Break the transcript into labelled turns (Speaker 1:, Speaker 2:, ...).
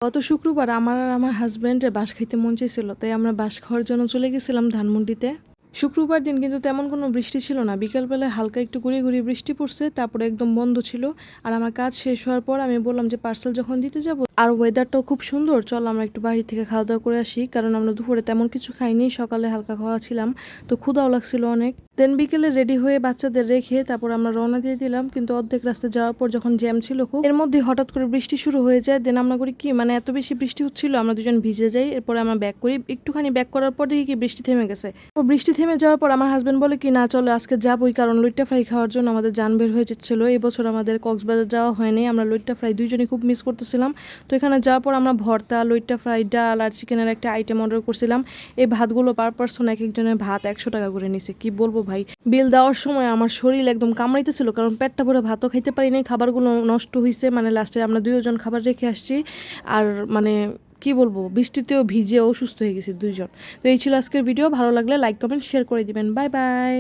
Speaker 1: গত শুক্রবার আমার আর আমার হাজব্যান্ডের বাঁশ খাইতে মন চাইছিল, তাই আমরা বাঁশ খাওয়ার জন্য চলে গেছিলাম ধানমন্ডিতে। শুক্রবার দিন কিন্তু তেমন কোনো বৃষ্টি ছিল না, বিকালবেলায় হালকা একটু গুঁড়ি গুঁড়ি বৃষ্টি পড়ছে, তারপরে একদম বন্ধ ছিল। আর আমার কাজ শেষ হওয়ার পর আমি বললাম যে পার্সেল যখন দিতে যাব আর ওয়েদারটাও খুব সুন্দর, চল আমরা একটু বাড়ি থেকে খাওয়া দাওয়া করে আসি, কারণ আমরা দুপুরে তেমন কিছু খাইনি, সকালে হালকা খাওয়া ছিলাম, তো ক্ষুধাও লাগছিল অনেক। দেন বিকেলে রেডি হয়ে বাচ্চাদের রেখে তারপর আমরা রওনা দিয়ে দিলাম, কিন্তু অর্ধেক রাস্তা যাওয়ার পর যখন জ্যাম ছিল খুব, এর মধ্যে হঠাৎ করে বৃষ্টি শুরু হয়ে যায়। দেন আমরা করি কি, মানে এত বেশি বৃষ্টি হচ্ছিল আমরা দুজন ভিজে যাই। এরপরে আমরা ব্যাক করি, একটুখানি ব্যাক করার পর দেখি কি বৃষ্টি থেমে গেছে। ও বৃষ্টি থেমে যাওয়ার পর আমার হাজবেন্ড বলে কি না চলো আজকে যাবোই, কারণ লইট্টা ফ্রাই খাওয়ার জন্য আমাদের জান বের হয়ে যাচ্ছিল। এবছর আমাদের কক্সবাজার যাওয়া হয়নি, আমরা লইট্টা ফ্রাই দুইজনই খুব মিস করতেছিলাম। তো এখানে যাওয়ার পর আমরা ভর্তা, লইট্টা ফ্রাই, ডাল আর চিকেনের একটা আইটেম অর্ডার করছিলাম। এই ভাতগুলো পার পার্সন এক একজনের ভাত 100 টাকা করে নিছে। কি বলবো ভাই, বিল দেওয়ার সময় আমার শরীর একদম কামড়াইতেছিল, কারণ পেটটা ভরে ভাতও খাইতে পারি নাই, খাবারগুলো নষ্ট হয়েছে, মানে লাস্টে আমরা দুইজন খাবার রেখে আসছি। আর মানে কি বলবো, বৃষ্টিতেও ভিজে অসুস্থ হয়ে গেছি দুইজন। তো এই ছিল আজকের ভিডিও, ভালো লাগলে লাইক কমেন্ট শেয়ার করে দিবেন। Bye bye.